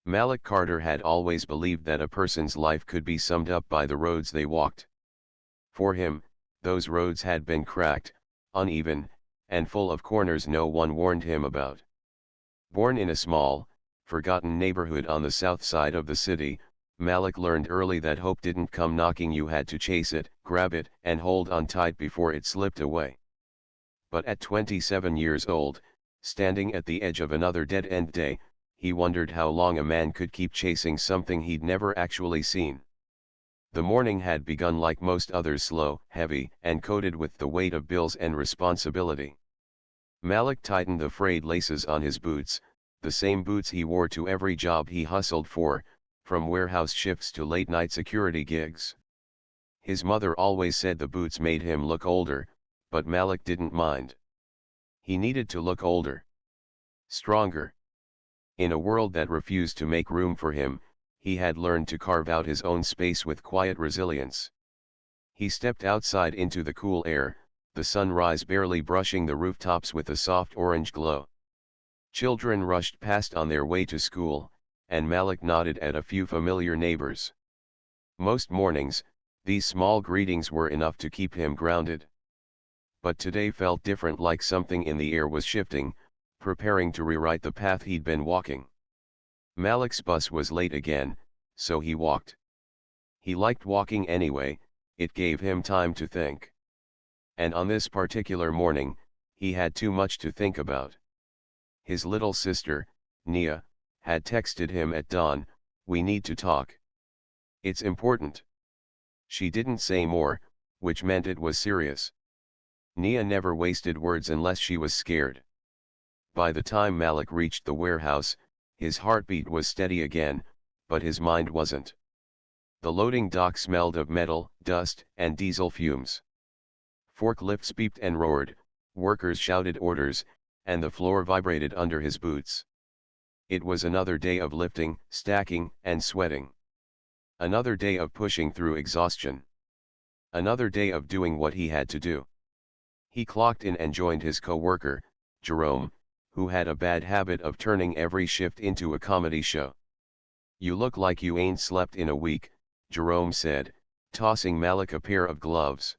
Malik Carter had always believed that a person's life could be summed up by the roads they walked. For him, those roads had been cracked, uneven, and full of corners no one warned him about. Born in a small, forgotten neighborhood on the south side of the city, Malik learned early that hope didn't come knocking. You had to chase it, grab it, and hold on tight before it slipped away. But at 27 years old, standing at the edge of another dead-end day, he wondered how long a man could keep chasing something he'd never actually seen. The morning had begun like most others, slow, heavy, and coated with the weight of bills and responsibility. Malik tightened the frayed laces on his boots, the same boots he wore to every job he hustled for, from warehouse shifts to late-night security gigs. His mother always said the boots made him look older, but Malik didn't mind. He needed to look older. Stronger. In a world that refused to make room for him, he had learned to carve out his own space with quiet resilience. He stepped outside into the cool air, the sunrise barely brushing the rooftops with a soft orange glow. Children rushed past on their way to school, and Malik nodded at a few familiar neighbors. Most mornings, these small greetings were enough to keep him grounded. But today felt different, like something in the air was shifting, preparing to rewrite the path he'd been walking. Malik's bus was late again, so he walked. He liked walking anyway, it gave him time to think. And on this particular morning, he had too much to think about. His little sister, Nia, had texted him at dawn, "We need to talk. It's important." She didn't say more, which meant it was serious. Nia never wasted words unless she was scared. By the time Malik reached the warehouse, his heartbeat was steady again, but his mind wasn't. The loading dock smelled of metal, dust, and diesel fumes. Forklifts beeped and roared, workers shouted orders, and the floor vibrated under his boots. It was another day of lifting, stacking, and sweating. Another day of pushing through exhaustion. Another day of doing what he had to do. He clocked in and joined his co-worker, Jerome, who had a bad habit of turning every shift into a comedy show. "You look like you ain't slept in a week," Jerome said, tossing Malik a pair of gloves.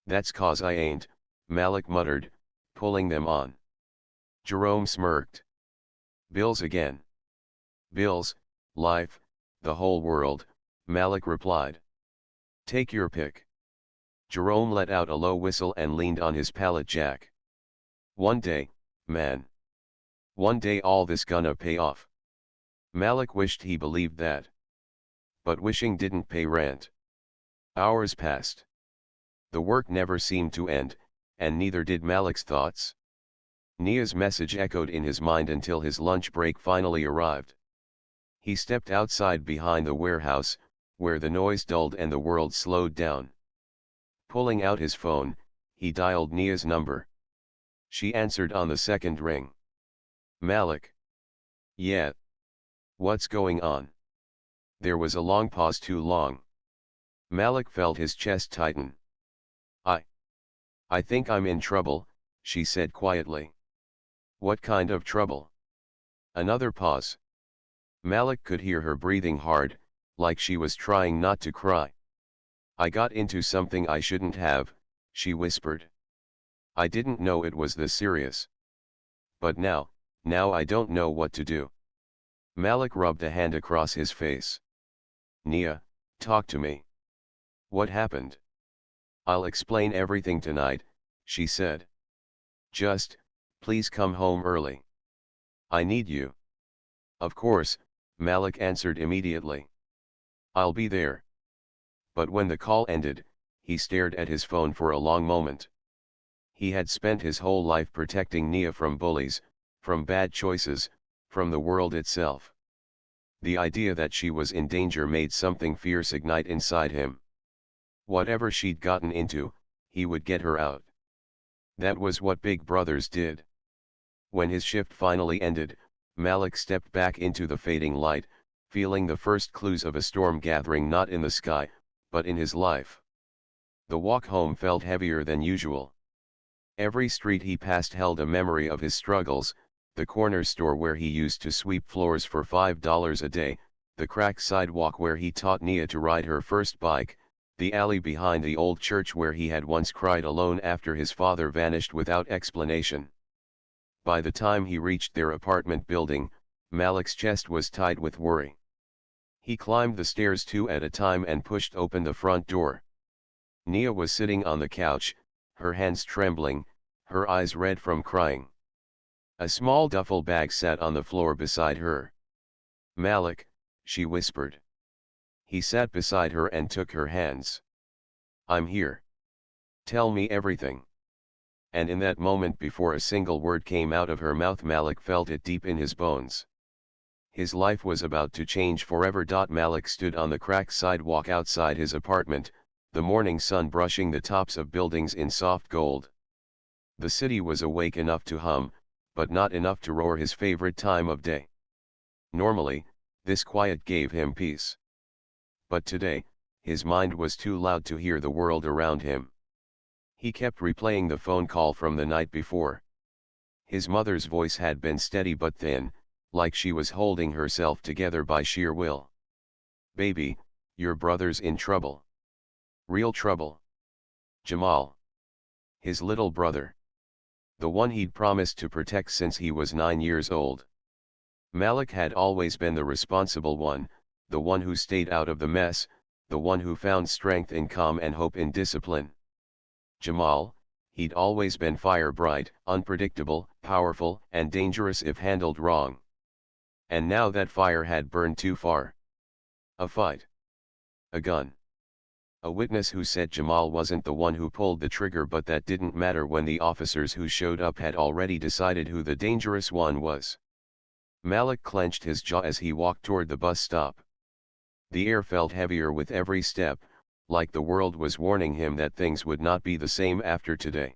"That's 'cause I ain't," Malik muttered, pulling them on. Jerome smirked. "Bills again." "Bills, life, the whole world," Malik replied. "Take your pick." Jerome let out a low whistle and leaned on his pallet jack. "One day, man. One day all this gonna pay off." Malik wished he believed that. But wishing didn't pay rent. Hours passed. The work never seemed to end, and neither did Malik's thoughts. Nia's message echoed in his mind until his lunch break finally arrived. He stepped outside behind the warehouse, where the noise dulled and the world slowed down. Pulling out his phone, he dialed Nia's number. She answered on the second ring. "Malik." "Yeah. What's going on?" There was a long pause, too long. Malik felt his chest tighten. I think I'm in trouble," she said quietly. "What kind of trouble?" Another pause. Malik could hear her breathing hard, like she was trying not to cry. "I got into something I shouldn't have," she whispered. "I didn't know it was this serious. But now I don't know what to do." Malik rubbed a hand across his face. "Nia, talk to me. What happened?" "I'll explain everything tonight," she said. "Just, please come home early. I need you." "Of course," Malik answered immediately. "I'll be there." But when the call ended, he stared at his phone for a long moment. He had spent his whole life protecting Nia from bullies, from bad choices, from the world itself. The idea that she was in danger made something fierce ignite inside him. Whatever she'd gotten into, he would get her out. That was what big brothers did. When his shift finally ended, Malik stepped back into the fading light, feeling the first clues of a storm gathering, not in the sky, but in his life. The walk home felt heavier than usual. Every street he passed held a memory of his struggles, the corner store where he used to sweep floors for $5 a day, the crack sidewalk where he taught Nia to ride her first bike, the alley behind the old church where he had once cried alone after his father vanished without explanation. By the time he reached their apartment building, Malik's chest was tight with worry. He climbed the stairs two at a time and pushed open the front door. Nia was sitting on the couch, her hands trembling, her eyes red from crying. A small duffel bag sat on the floor beside her. "Malik," she whispered. He sat beside her and took her hands. "I'm here. Tell me everything." And in that moment, before a single word came out of her mouth, Malik felt it deep in his bones. His life was about to change forever. Malik stood on the cracked sidewalk outside his apartment, the morning sun brushing the tops of buildings in soft gold. The city was awake enough to hum, but not enough to roar his favorite time of day. Normally, this quiet gave him peace. But today, his mind was too loud to hear the world around him. He kept replaying the phone call from the night before. His mother's voice had been steady but thin, like she was holding herself together by sheer will. "Baby, your brother's in trouble. Real trouble. Jamal. His little brother. The one he'd promised to protect since he was 9 years old." Malik had always been the responsible one, the one who stayed out of the mess, the one who found strength in calm and hope in discipline. Jamal, he'd always been fire bright, unpredictable, powerful, and dangerous if handled wrong. And now that fire had burned too far. A fight. A gun. A witness who said Jamal wasn't the one who pulled the trigger, but that didn't matter when the officers who showed up had already decided who the dangerous one was. Malik clenched his jaw as he walked toward the bus stop. The air felt heavier with every step, like the world was warning him that things would not be the same after today.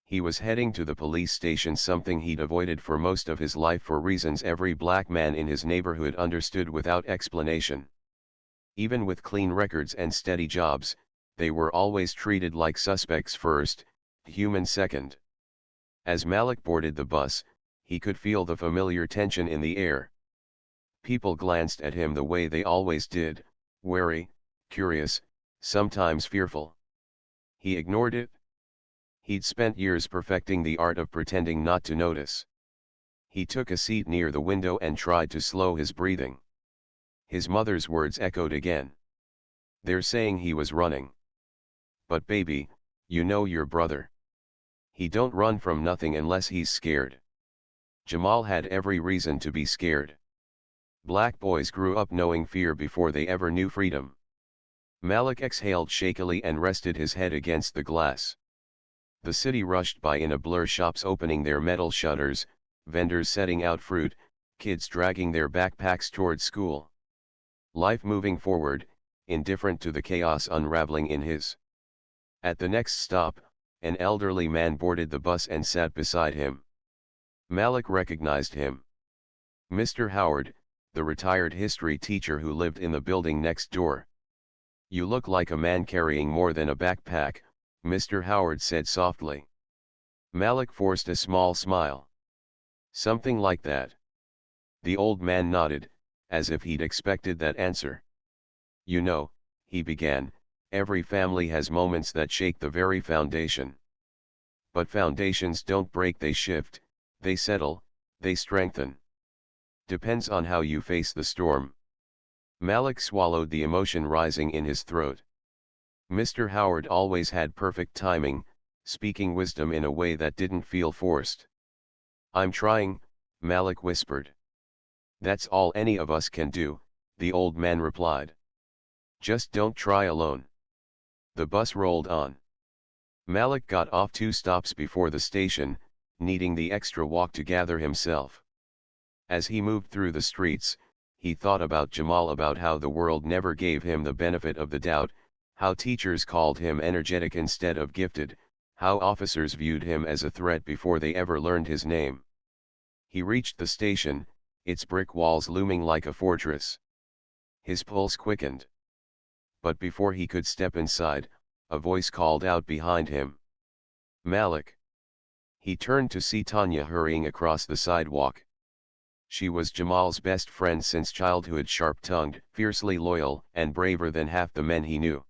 He was heading to the police station, something he'd avoided for most of his life for reasons every black man in his neighborhood understood without explanation. Even with clean records and steady jobs, they were always treated like suspects first, human second. As Malik boarded the bus, he could feel the familiar tension in the air. People glanced at him the way they always did, wary, curious, sometimes fearful. He ignored it. He'd spent years perfecting the art of pretending not to notice. He took a seat near the window and tried to slow his breathing. His mother's words echoed again. "They're saying he was running. But baby, you know your brother. He don't run from nothing unless he's scared." Jamal had every reason to be scared. Black boys grew up knowing fear before they ever knew freedom. Malik exhaled shakily and rested his head against the glass. The city rushed by in a blur, shops opening their metal shutters, vendors setting out fruit, kids dragging their backpacks toward school. Life moving forward, indifferent to the chaos unraveling in his. At the next stop, an elderly man boarded the bus and sat beside him. Malik recognized him. Mr. Howard, the retired history teacher who lived in the building next door. "You look like a man carrying more than a backpack," Mr. Howard said softly. Malik forced a small smile. "Something like that." The old man nodded, as if he'd expected that answer. "You know," he began, "every family has moments that shake the very foundation. But foundations don't break, they shift, they settle, they strengthen. Depends on how you face the storm." Malik swallowed the emotion rising in his throat. Mr. Howard always had perfect timing, speaking wisdom in a way that didn't feel forced. "I'm trying," Malik whispered. "That's all any of us can do," the old man replied. "Just don't try alone." The bus rolled on. Malik got off 2 stops before the station, needing the extra walk to gather himself. As he moved through the streets, he thought about Jamal, about how the world never gave him the benefit of the doubt, how teachers called him energetic instead of gifted, how officers viewed him as a threat before they ever learned his name. He reached the station, its brick walls looming like a fortress. His pulse quickened. But before he could step inside, a voice called out behind him. "Malik!" He turned to see Tanya hurrying across the sidewalk. She was Jamal's best friend since childhood, sharp-tongued, fiercely loyal, and braver than half the men he knew.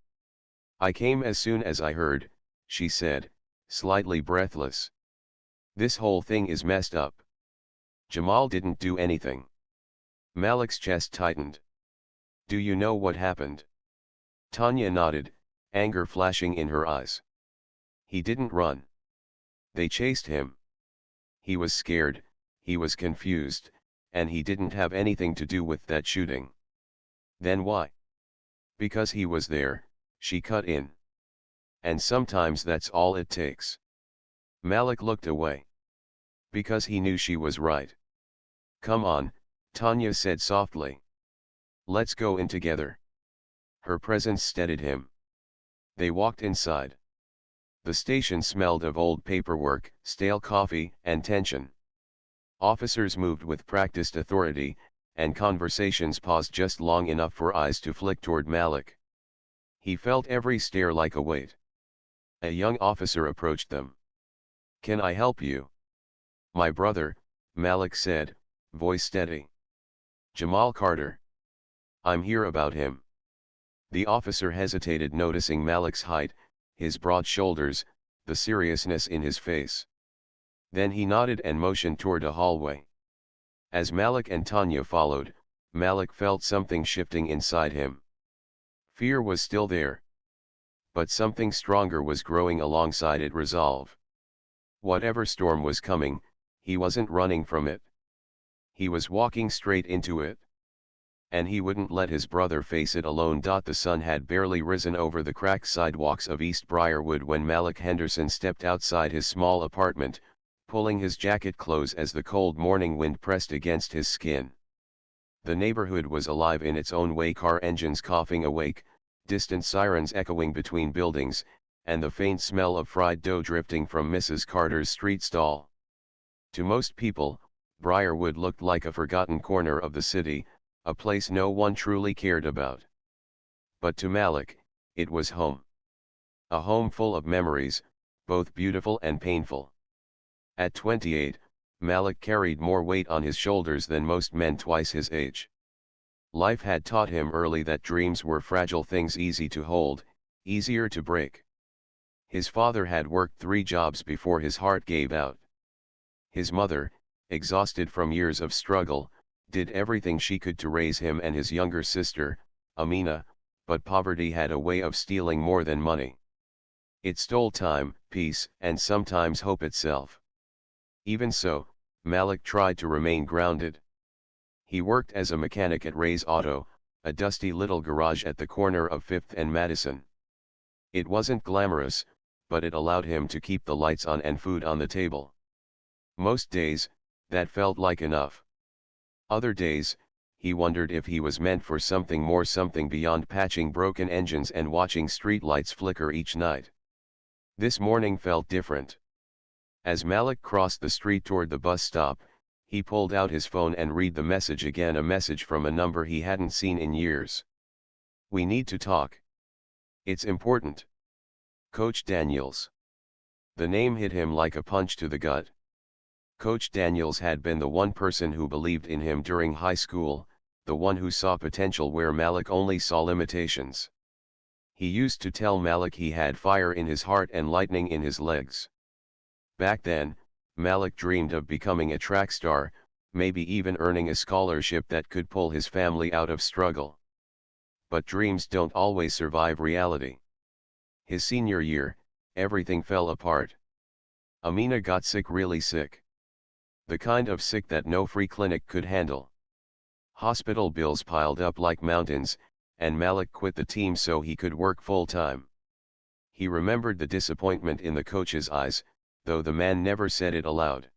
"I came as soon as I heard," she said, slightly breathless. "This whole thing is messed up." "Jamal didn't do anything." Malik's chest tightened. "Do you know what happened?" Tanya nodded, anger flashing in her eyes. "He didn't run. They chased him. He was scared, he was confused, and he didn't have anything to do with that shooting." "Then why?" "Because he was there," she cut in. "And sometimes that's all it takes." Malik looked away. "Because he knew she was right." "Come on," Tanya said softly. "Let's go in together." Her presence steadied him. They walked inside. The station smelled of old paperwork, stale coffee, and tension. Officers moved with practiced authority, and conversations paused just long enough for eyes to flick toward Malik. He felt every stare like a weight. A young officer approached them. "Can I help you?" "My brother," Malik said, voice steady. "Jamal Carter. I'm here about him." The officer hesitated, noticing Malik's height, his broad shoulders, the seriousness in his face. Then he nodded and motioned toward a hallway. As Malik and Tanya followed, Malik felt something shifting inside him. Fear was still there. But something stronger was growing alongside it, resolve. Whatever storm was coming, he wasn't running from it. He was walking straight into it. And he wouldn't let his brother face it alone. The sun had barely risen over the cracked sidewalks of East Briarwood when Malik Henderson stepped outside his small apartment, pulling his jacket close as the cold morning wind pressed against his skin. The neighborhood was alive in its own way, car engines coughing awake, distant sirens echoing between buildings, and the faint smell of fried dough drifting from Mrs. Carter's street stall. To most people, Briarwood looked like a forgotten corner of the city, a place no one truly cared about. But to Malik, it was home. A home full of memories, both beautiful and painful. At 28, Malik carried more weight on his shoulders than most men twice his age. Life had taught him early that dreams were fragile things, easy to hold, easier to break. His father had worked 3 jobs before his heart gave out. His mother, exhausted from years of struggle, did everything she could to raise him and his younger sister, Amina, but poverty had a way of stealing more than money. It stole time, peace, and sometimes hope itself. Even so, Malik tried to remain grounded. He worked as a mechanic at Ray's Auto, a dusty little garage at the corner of 5th and Madison. It wasn't glamorous, but it allowed him to keep the lights on and food on the table. Most days, that felt like enough. Other days, he wondered if he was meant for something more, something beyond patching broken engines and watching streetlights flicker each night. This morning felt different. As Malik crossed the street toward the bus stop, he pulled out his phone and read the message again, a message from a number he hadn't seen in years. "We need to talk. It's important. Coach Daniels." The name hit him like a punch to the gut. Coach Daniels had been the one person who believed in him during high school, the one who saw potential where Malik only saw limitations. He used to tell Malik he had fire in his heart and lightning in his legs. Back then, Malik dreamed of becoming a track star, maybe even earning a scholarship that could pull his family out of struggle. But dreams don't always survive reality. His senior year, everything fell apart. Amina got sick, really sick. The kind of sick that no free clinic could handle. Hospital bills piled up like mountains, and Malik quit the team so he could work full-time. He remembered the disappointment in the coach's eyes, though the man never said it aloud.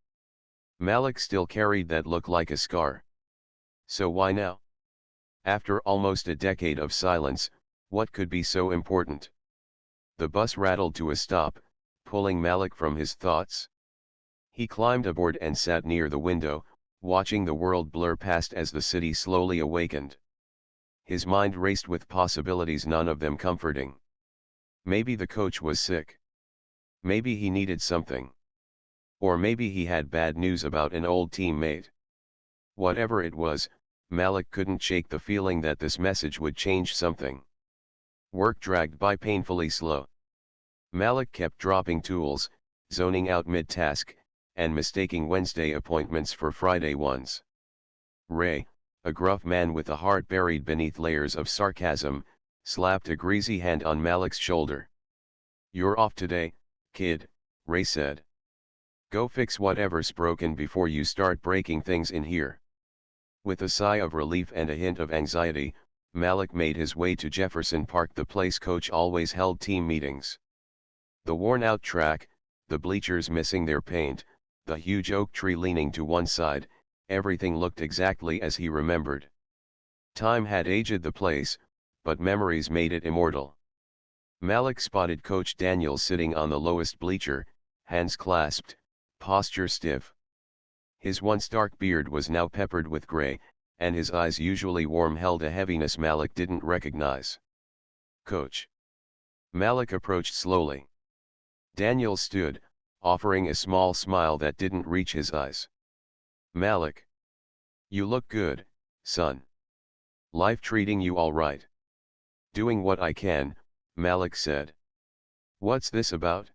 Malik still carried that look like a scar. So why now? After almost a decade of silence, what could be so important? The bus rattled to a stop, pulling Malik from his thoughts. He climbed aboard and sat near the window, watching the world blur past as the city slowly awakened. His mind raced with possibilities, none of them comforting. Maybe the coach was sick. Maybe he needed something. Or maybe he had bad news about an old teammate. Whatever it was, Malik couldn't shake the feeling that this message would change something. Work dragged by painfully slow. Malik kept dropping tools, zoning out mid-task, and mistaking Wednesday appointments for Friday ones. Ray, a gruff man with a heart buried beneath layers of sarcasm, slapped a greasy hand on Malik's shoulder. "You're off today, kid," Ray said. "Go fix whatever's broken before you start breaking things in here." With a sigh of relief and a hint of anxiety, Malik made his way to Jefferson Park, the place coach always held team meetings. The worn-out track, the bleachers missing their paint, the huge oak tree leaning to one side, everything looked exactly as he remembered. Time had aged the place, but memories made it immortal. Malik spotted Coach Daniel sitting on the lowest bleacher, hands clasped, posture stiff. His once dark beard was now peppered with gray, and his eyes, usually warm, held a heaviness Malik didn't recognize. "Coach." Malik approached slowly. Daniel stood, offering a small smile that didn't reach his eyes. "Malik. You look good, son. Life treating you all right?" "Doing what I can," Malik said. "What's this about?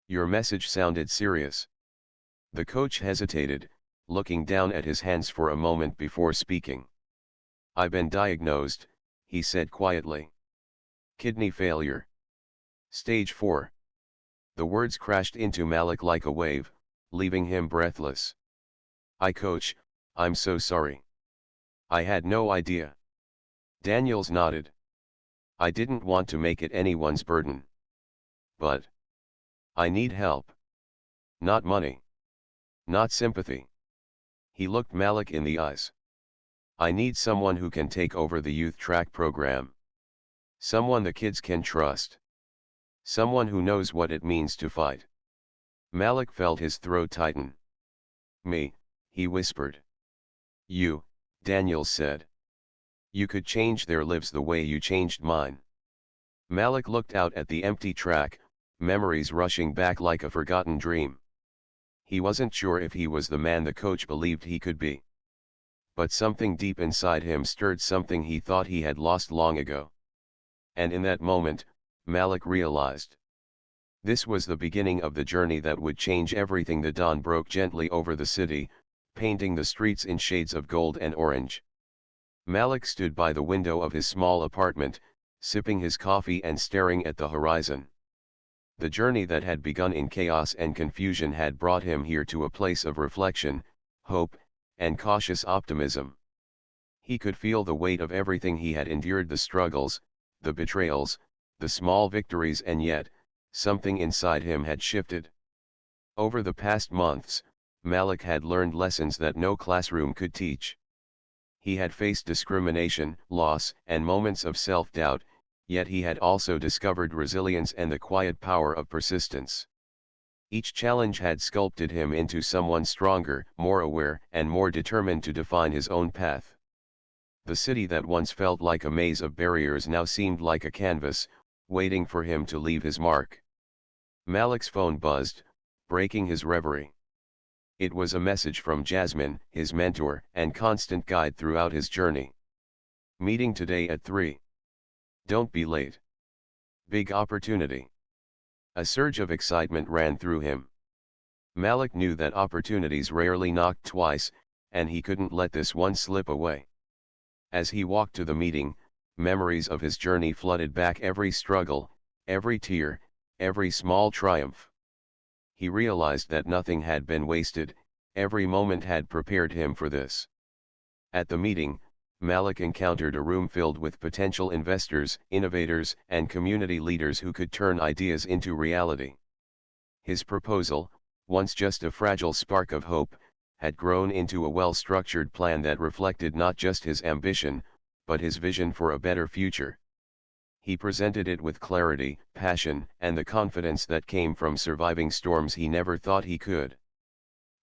Your message sounded serious." The coach hesitated, looking down at his hands for a moment before speaking. "I've been diagnosed," he said quietly. "Kidney failure. Stage 4. The words crashed into Malik like a wave, leaving him breathless. Coach, I'm so sorry. I had no idea." Daniels nodded. "I didn't want to make it anyone's burden. But I need help. Not money. Not sympathy." He looked Malik in the eyes. "I need someone who can take over the youth track program. Someone the kids can trust. Someone who knows what it means to fight." Malik felt his throat tighten. "Me," he whispered. "You," Daniels said. "You could change their lives the way you changed mine." Malik looked out at the empty track, memories rushing back like a forgotten dream. He wasn't sure if he was the man the coach believed he could be. But something deep inside him stirred something he thought he had lost long ago. And in that moment, Malik realized. This was the beginning of the journey that would change everything. The dawn broke gently over the city, painting the streets in shades of gold and orange. Malik stood by the window of his small apartment, sipping his coffee and staring at the horizon. The journey that had begun in chaos and confusion had brought him here to a place of reflection, hope, and cautious optimism. He could feel the weight of everything he had endured, the struggles, the betrayals, the small victories, and yet, something inside him had shifted. Over the past months, Malik had learned lessons that no classroom could teach. He had faced discrimination, loss, and moments of self-doubt, yet he had also discovered resilience and the quiet power of persistence. Each challenge had sculpted him into someone stronger, more aware, and more determined to define his own path. The city that once felt like a maze of barriers now seemed like a canvas, waiting for him to leave his mark. Malik's phone buzzed, breaking his reverie. It was a message from Jasmine, his mentor and constant guide throughout his journey. "Meeting today at 3. Don't be late. Big opportunity." A surge of excitement ran through him. Malik knew that opportunities rarely knocked twice, and he couldn't let this one slip away. As he walked to the meeting, memories of his journey flooded back, every struggle, every tear, every small triumph. He realized that nothing had been wasted, every moment had prepared him for this. At the meeting, Malik encountered a room filled with potential investors, innovators, and community leaders who could turn ideas into reality. His proposal, once just a fragile spark of hope, had grown into a well-structured plan that reflected not just his ambition, but his vision for a better future. He presented it with clarity, passion, and the confidence that came from surviving storms he never thought he could.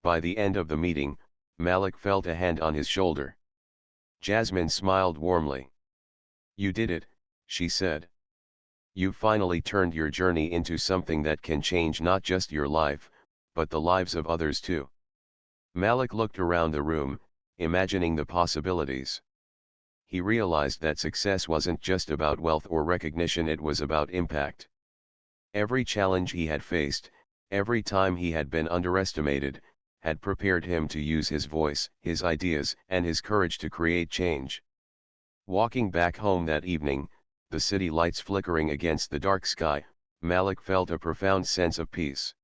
By the end of the meeting, Malik felt a hand on his shoulder. Jasmine smiled warmly. "You did it," she said. "You finally turned your journey into something that can change not just your life, but the lives of others too. Malik looked around the room, imagining the possibilities. He realized that success wasn't just about wealth or recognition, it was about impact. Every challenge he had faced, every time he had been underestimated, had prepared him to use his voice, his ideas, and his courage to create change. Walking back home that evening, the city lights flickering against the dark sky, Malik felt a profound sense of peace.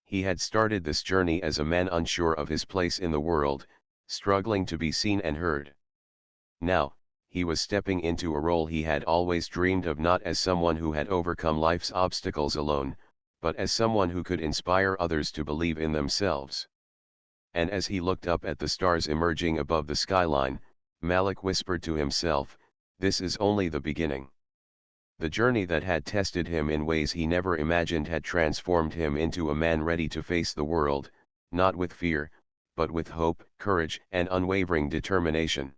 He had started this journey as a man unsure of his place in the world, struggling to be seen and heard. Now, he was stepping into a role he had always dreamed of, not as someone who had overcome life's obstacles alone, but as someone who could inspire others to believe in themselves. And as he looked up at the stars emerging above the skyline, Malik whispered to himself, "This is only the beginning." The journey that had tested him in ways he never imagined had transformed him into a man ready to face the world, not with fear, but with hope, courage, and unwavering determination.